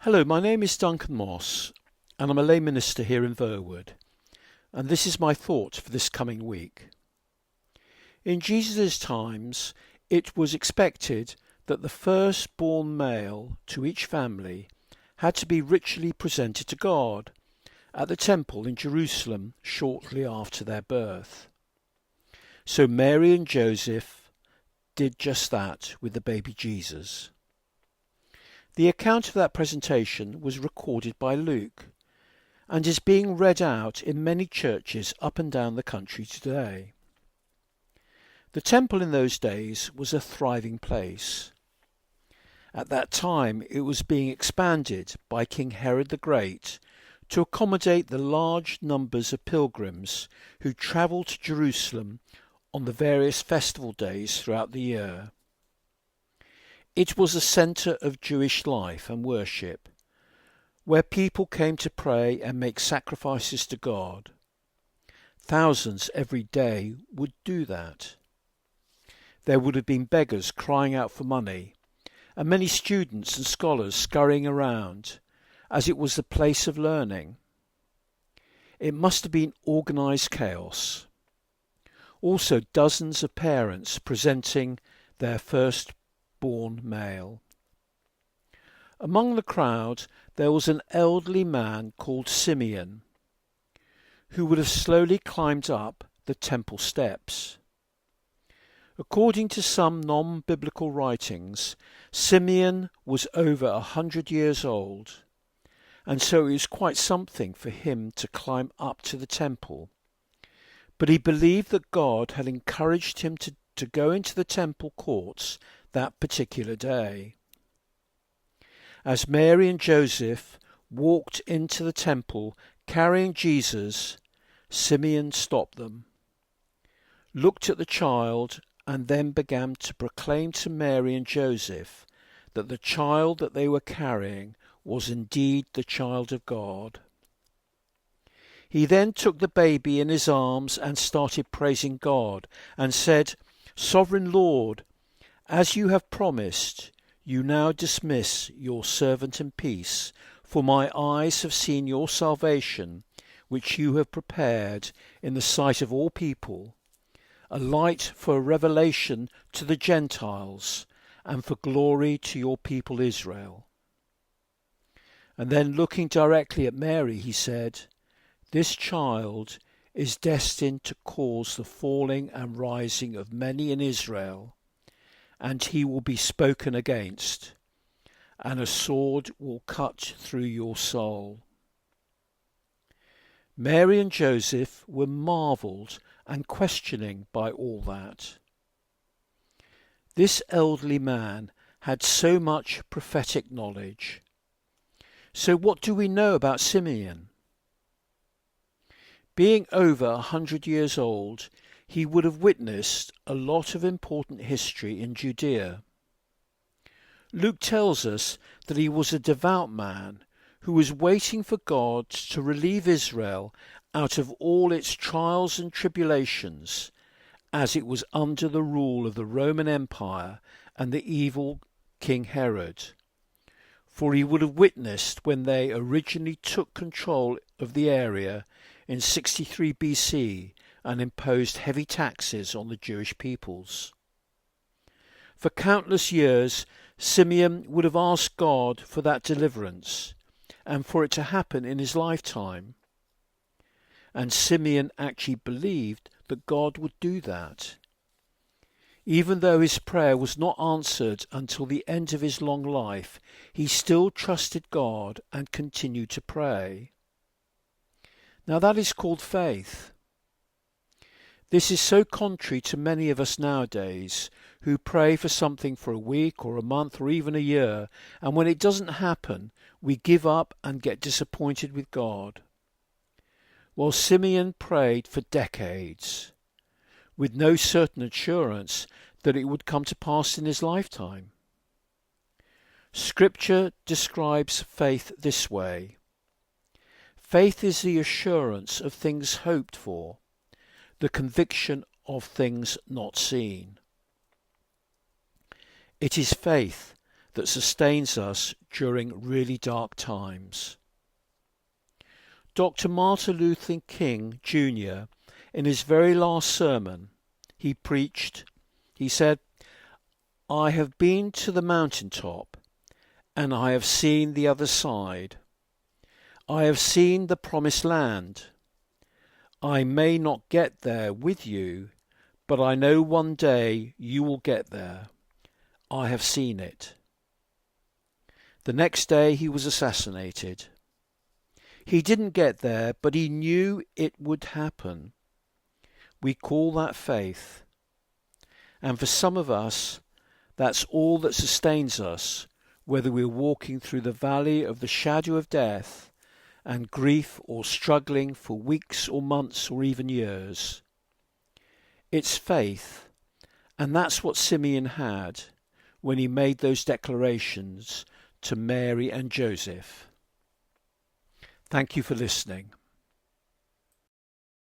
Hello, my name is Duncan Moss, and I'm a lay minister here in Verwood, and this is my thought for this coming week. In Jesus' times, it was expected that the firstborn male to each family had to be ritually presented to God at the temple in Jerusalem shortly after their birth. So Mary and Joseph did just that with the baby Jesus. The account of that presentation was recorded by Luke and is being read out in many churches up and down the country today. The temple in those days was a thriving place. At that time it was being expanded by King Herod the Great to accommodate the large numbers of pilgrims who travelled to Jerusalem on the various festival days throughout the year. It was a centre of Jewish life and worship, where people came to pray and make sacrifices to God. Thousands every day would do that. There would have been beggars crying out for money, and many students and scholars scurrying around, as it was the place of learning. It must have been organised chaos. Also dozens of parents presenting their firstborn male. Among the crowd there was an elderly man called Simeon, who would have slowly climbed up the temple steps. According to some non-biblical writings, Simeon was over 100 years old, and so it was quite something for him to climb up to the temple. But he believed that God had encouraged him to go into the temple courts that particular day. As Mary and Joseph walked into the temple carrying Jesus, Simeon stopped them, looked at the child, and then began to proclaim to Mary and Joseph that the child that they were carrying was indeed the child of God. He then took the baby in his arms and started praising God and said, "Sovereign Lord, as you have promised, you now dismiss your servant in peace, for my eyes have seen your salvation, which you have prepared in the sight of all people, a light for a revelation to the Gentiles and for glory to your people Israel." And then looking directly at Mary, he said, "This child is destined to cause the falling and rising of many in Israel, and he will be spoken against, and a sword will cut through your soul." Mary and Joseph were marvelled and questioning by all that. This elderly man had so much prophetic knowledge. So what do we know about Simeon? Being over 100 years old, he would have witnessed a lot of important history in Judea. Luke tells us that he was a devout man who was waiting for God to relieve Israel out of all its trials and tribulations, as it was under the rule of the Roman Empire and the evil King Herod. For he would have witnessed when they originally took control of the area in 63 BC and imposed heavy taxes on the Jewish peoples. For countless years, Simeon would have asked God for that deliverance and for it to happen in his lifetime. And Simeon actually believed that God would do that. Even though his prayer was not answered until the end of his long life, he still trusted God and continued to pray. Now that is called faith. This is so contrary to many of us nowadays who pray for something for a week or a month or even a year, and when it doesn't happen, we give up and get disappointed with God. While Simeon prayed for decades, with no certain assurance that it would come to pass in his lifetime. Scripture describes faith this way: faith is the assurance of things hoped for, the conviction of things not seen. It is faith that sustains us during really dark times. Dr. Martin Luther King Jr., in his very last sermon he preached, he said, "I have been to the mountaintop, and I have seen the other side. I have seen the promised land. I may not get there with you, but I know one day you will get there. I have seen it." The next day he was assassinated. He didn't get there, but he knew it would happen. We call that faith. And for some of us, that's all that sustains us, whether we're walking through the valley of the shadow of death and grief, or struggling for weeks or months or even years. It's faith, and that's what Simeon had when he made those declarations to Mary and Joseph. Thank you for listening.